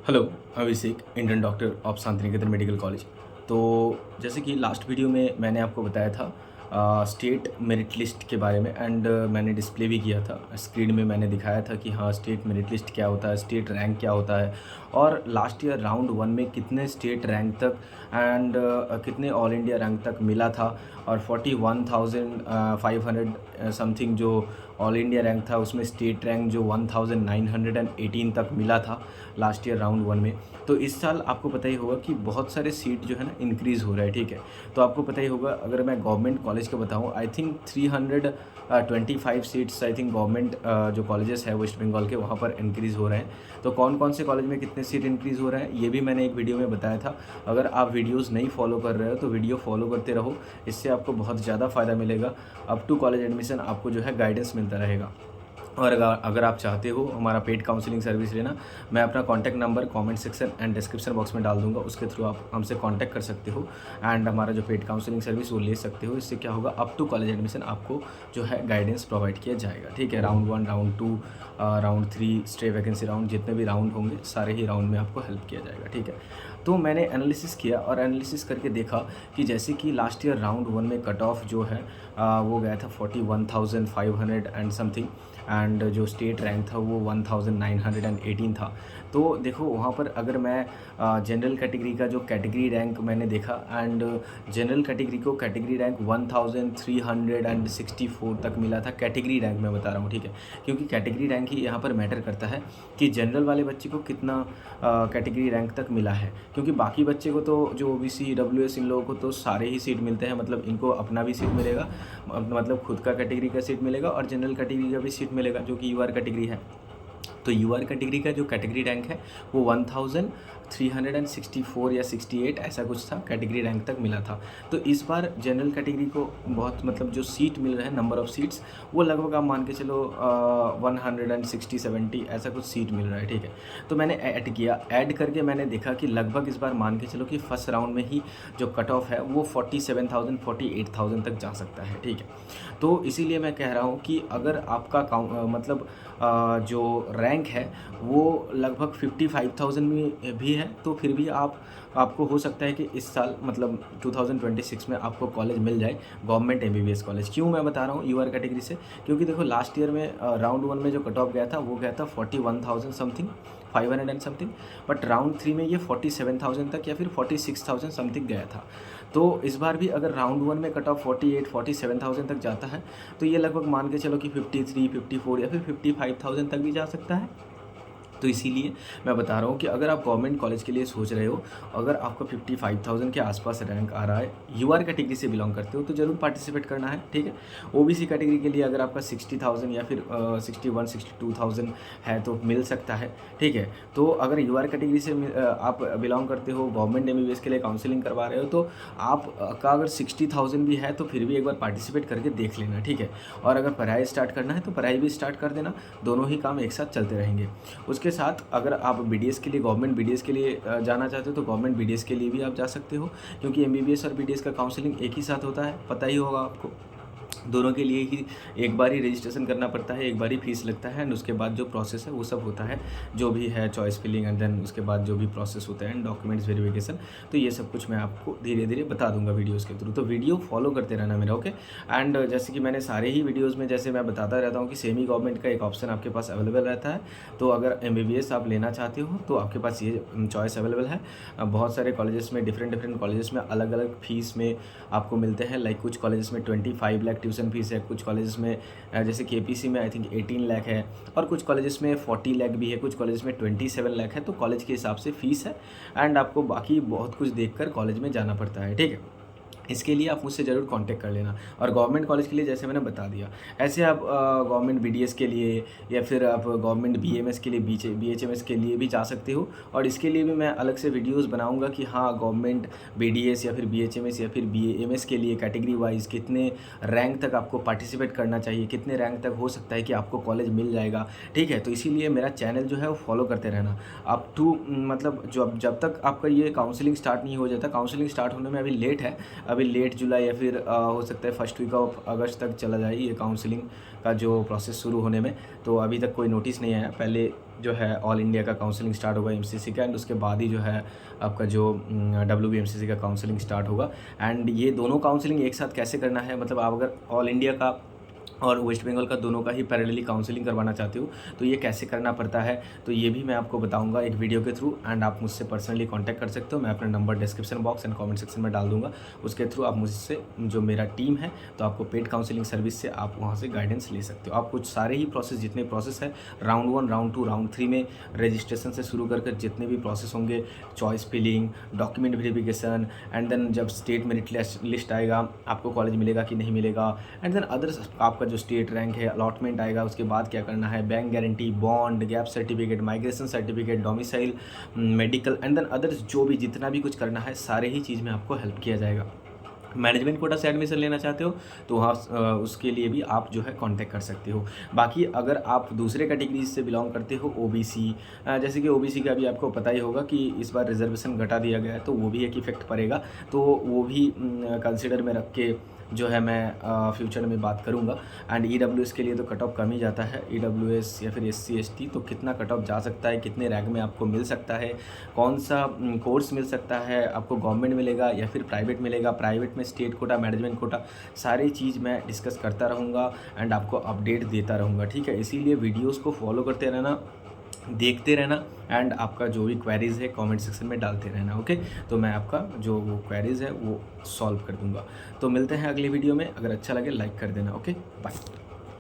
Hello, Abhishek, Indian doctor of Shantiniketan medical college. तो जैसे कि लास्ट वीडियो में मैंने आपको बताया था स्टेट मेरिट लिस्ट के बारे में एंड मैंने डिस्प्ले भी किया था। स्क्रीन में मैंने दिखाया था कि हाँ, स्टेट मेरिट लिस्ट क्या होता है, स्टेट रैंक क्या होता है और लास्ट ईयर राउंड 1 में कितने स्टेट रैंक तक एंड कितने ऑल इंडिया रैंक तक मिला था और 41,500 समथिंग जो ऑल इंडिया रैंक था उसमें स्टेट रैंक जो 1918 तक मिला था लास्ट ईयर राउंड 1 में। तो इस साल आपको पता ही होगा कि बहुत सारे सीट जो है ना इंक्रीज़ हो रहा है, ठीक है। तो आपको पता ही होगा, अगर मैं गवर्नमेंट कॉलेज का बताऊँ, I think 325 seats I think government जो कॉलेजेस है वेस्ट बंगाल के वहाँ पर इंक्रीज़ हो रहे हैं। तो कौन कौन से कॉलेज में कितने सीट इंक्रीज़ हो रहे हैं ये भी मैंने एक वीडियो में बताया था। अगर आप वीडियोज़ नहीं फॉलो कर रहे हो तो वीडियो फॉलो करते रहो, इससे आपको बहुत ज़्यादा फ़ायदा मिलेगा। अप टू कॉलेज एडमिशन आपको जो है गाइडेंस मिलता रहेगा। और अगर आप चाहते हो हमारा पेड काउंसलिंग सर्विस लेना, मैं अपना contact number comment section and description box में डाल दूंगा, उसके थ्रू आप हमसे कांटेक्ट कर सकते हो एंड हमारा जो पेड काउंसलिंग सर्विस वो ले सकते हो। इससे क्या होगा, अप टू कॉलेज एडमिशन आपको जो है गाइडेंस प्रोवाइड किया जाएगा, ठीक है। Round 1, round 2, round 3, stay vacancy round, जितने भी राउंड होंगे सारे ही राउंड में आपको हेल्प किया जाएगा, ठीक है। तो मैंने एनालिसिस किया और एनालिसिस करके देखा कि जैसे कि लास्ट ईयर राउंड 1 में कट ऑफ जो है वो गया था 41,500 एंड समथिंग एंड जो स्टेट रैंक था वो 1918 था। तो देखो वहाँ पर अगर मैं जनरल कैटेगरी का जो कैटेगरी रैंक मैंने देखा एंड जनरल कैटेगरी को कैटेगरी रैंक 1364 तक मिला था। कैटेगरी रैंक मैं बता रहा हूँ, ठीक है, क्योंकि कैटेगरी रैंक ही यहाँ पर मैटर करता है कि जनरल वाले बच्चे को कितना कैटेगरी रैंक तक मिला है, क्योंकि बाकी बच्चे को तो जो ओबीसी डब्ल्यूएस इन लोगों को तो सारे ही सीट मिलते हैं, मतलब इनको अपना भी सीट मिलेगा, मतलब खुद का कैटेगरी का सीट मिलेगा और जनरल कैटेगरी का भी सीट मिलेगा जो कि यूआर कैटेगरी है। तो यूआर कैटेगरी का जो कैटेगरी रैंक है वो 1364 या 68 ऐसा कुछ था, कैटेगरी रैंक तक मिला था। तो इस बार जनरल कैटेगरी को बहुत मतलब जो सीट मिल रहा है, नंबर ऑफ़ सीट्स, वो लगभग आप मान के चलो 160-70 ऐसा कुछ सीट मिल रहा है, ठीक है। तो मैंने ऐड किया, ऐड करके मैंने देखा कि लगभग इस बार मान के चलो कि फर्स्ट राउंड में ही जो कट ऑफ है वो 47,000-48,000 तक जा सकता है, ठीक है। तो इसीलिए मैं कह रहा हूँ कि अगर आपका मतलब जो रैंक है वो लगभग 55,000 में भी है तो फिर भी आपको हो सकता है कि इस साल मतलब 2026 में आपको कॉलेज मिल जाए, गवर्नमेंट एमबीबीएस कॉलेज। क्यों मैं बता रहा हूँ यूआर कैटेगरी से, क्योंकि देखो लास्ट ईयर में राउंड 1 में जो कट ऑफ गया था वो गया था 41,000 something, 500 and something, but round 3 में ये 47,000 तक या फिर 46,000 समथिंग गया था। तो इस बार भी अगर राउंड 1 में कट ऑफ 47,000 तक जाता है तो ये लगभग मान के चलो कि 53, 54 या फिर 55,000 तक भी जा सकता है। तो इसीलिए मैं बता रहा हूँ कि अगर आप गवर्नमेंट कॉलेज के लिए सोच रहे हो, अगर आपका 55,000 के आसपास रैंक आ रहा है, यूआर कैटेगरी से बिलोंग करते हो, तो ज़रूर पार्टिसिपेट करना है, ठीक है। ओबीसी कैटेगरी के लिए अगर आपका 60,000 या फिर 61-62,000 है तो मिल सकता है, ठीक है। तो अगर यूआर कैटेगरी से आप बिलोंग करते हो, गवर्नमेंट एमबीबीएस के लिए काउंसलिंग करवा रहे हो, तो आपका अगर 60,000 भी है तो फिर भी एक बार पार्टिसिपेट करके देख लेना, ठीक है। और अगर पढ़ाई स्टार्ट करना है तो पढ़ाई भी स्टार्ट कर देना, दोनों ही काम एक साथ चलते रहेंगे। उसके साथ अगर आप बीडीएस के लिए, गवर्नमेंट बीडीएस के लिए जाना चाहते हो तो गवर्नमेंट बीडीएस के लिए भी आप जा सकते हो, क्योंकि एमबीबीएस और बीडीएस का काउंसलिंग एक ही साथ होता है, पता ही होगा आपको। दोनों के लिए ही एक बार ही रजिस्ट्रेशन करना पड़ता है, एक बार ही फीस लगता है एंड उसके बाद जो प्रोसेस है वो सब होता है, जो भी है चॉइस फिलिंग एंड देन उसके बाद जो भी प्रोसेस होता है एंड डॉक्यूमेंट्स वेरिफिकेशन। तो ये सब कुछ मैं आपको धीरे धीरे बता दूंगा वीडियोज़ के थ्रू, तो वीडियो फॉलो करते रहना मेरा, ओके। एंड जैसे कि मैंने सारे ही वीडियोज़ में जैसे मैं बताता रहता हूँ कि सेमी गवर्नमेंट का एक ऑप्शन आपके पास अवेलेबल रहता है। तो अगर एमबीबीएस आप लेना चाहते हो तो आपके पास ये चॉइस अवेलेबल है। बहुत सारे कॉलेजेस में, डिफरेंट कॉलेजेस में अलग अलग फीस में आपको मिलते हैं। लाइक कुछ कॉलेजेस में 25 लाख ट्यूशन फीस है, कुछ कॉलेजेस में जैसे केपीसी में आई थिंक 18 लाख है, और कुछ कॉलेजेस में 40 लाख भी है, कुछ कॉलेजेस में 27 लाख है। तो कॉलेज के हिसाब से फीस है एंड आपको बाकी बहुत कुछ देखकर कॉलेज में जाना पड़ता है, ठीक है। इसके लिए आप मुझसे ज़रूर कांटेक्ट कर लेना। और गवर्नमेंट कॉलेज के लिए जैसे मैंने बता दिया, ऐसे आप गवर्नमेंट बीडीएस के लिए या फिर आप गवर्नमेंट बीएमएस के लिए, बीएचएमएस के लिए भी जा सकते हो। और इसके लिए भी मैं अलग से वीडियोस बनाऊंगा कि हाँ, गवर्नमेंट बीडीएस या फिर बीएचएमएस या फिर बीएमएस के लिए कैटेगरी वाइज कितने रैंक तक आपको पार्टिसिपेट करना चाहिए, कितने रैंक तक हो सकता है कि आपको कॉलेज मिल जाएगा, ठीक है। तो इसीलिए मेरा चैनल जो है वो फॉलो करते रहना अप टू मतलब जब तक आपका ये काउंसलिंग स्टार्ट नहीं हो जाता। काउंसलिंग स्टार्ट होने में अभी लेट है, अभी लेट जुलाई या फिर हो सकता है फर्स्ट वीक ऑफ अगस्त तक चला जाए ये काउंसलिंग का जो प्रोसेस शुरू होने में। तो अभी तक कोई नोटिस नहीं आया, पहले जो है ऑल इंडिया का काउंसलिंग स्टार्ट होगा एमसीसी का, एंड उसके बाद ही जो है आपका जो WBMCC का काउंसलिंग स्टार्ट होगा। एंड ये दोनों काउंसलिंग एक साथ कैसे करना है, मतलब आप अगर ऑल इंडिया का और वेस्ट बंगाल का दोनों का ही पैरेलली काउंसलिंग करवाना चाहते हो तो ये कैसे करना पड़ता है, तो ये भी मैं आपको बताऊंगा एक वीडियो के थ्रू। एंड आप मुझसे पर्सनली कांटेक्ट कर सकते हो, मैं अपना number description box and comment section में डाल दूंगा। उसके थ्रू आप मुझसे, जो मेरा टीम है, तो आपको पेड काउंसलिंग सर्विस से आप वहाँ से गाइडेंस ले सकते हो। आप कुछ सारे ही प्रोसेस, जितने प्रोसेस है राउंड 1, राउंड 2, राउंड 3 में रजिस्ट्रेशन से शुरू कर जितने भी प्रोसेस होंगे, choice filling, document verification, and then जब स्टेट मेरिट लिस्ट आएगा आपको कॉलेज मिलेगा कि नहीं मिलेगा, एंड देन अदर्स आपका जो स्टेट रैंक है, अलॉटमेंट आएगा, उसके बाद क्या करना है, bank guarantee, bond, gap certificate, migration certificate, domicile, medical, and than others जो भी जितना भी कुछ करना है सारे ही चीज़ में आपको हेल्प किया जाएगा। मैनेजमेंट कोटा से एडमिशन लेना चाहते हो तो वहाँ उसके लिए भी आप जो है कांटेक्ट कर सकते हो। बाकी अगर आप दूसरे कैटेगरी से बिलोंग करते हो, ओबीसी, जैसे कि ओबीसी का भी आपको पता ही होगा कि इस बार रिजर्वेशन घटा दिया गया है, तो वो भी एक इफ़ेक्ट पड़ेगा, तो वो भी कंसिडर में रख के जो है मैं फ्यूचर में बात करूंगा। एंड ईडब्ल्यूएस के लिए तो कट ऑफ कम ही जाता है, ईडब्ल्यूएस या फिर एससी एसटी, तो कितना कट ऑफ जा सकता है, कितने रैंक में आपको मिल सकता है, कौन सा कोर्स मिल सकता है आपको, गवर्नमेंट मिलेगा या फिर प्राइवेट मिलेगा, प्राइवेट में स्टेट कोटा, मैनेजमेंट कोटा, सारी चीज़ मैं डिस्कस करता रहूँगा एंड आपको अपडेट देता रहूँगा, ठीक है। इसीलिए वीडियोज़ को फॉलो करते रहना, देखते रहना, एंड आपका जो भी क्वेरीज़ है कमेंट सेक्शन में डालते रहना, ओके। तो मैं आपका जो वो क्वेरीज़ है वो सॉल्व कर दूंगा। तो मिलते हैं अगले वीडियो में, अगर अच्छा लगे लाइक कर देना, ओके, बाय।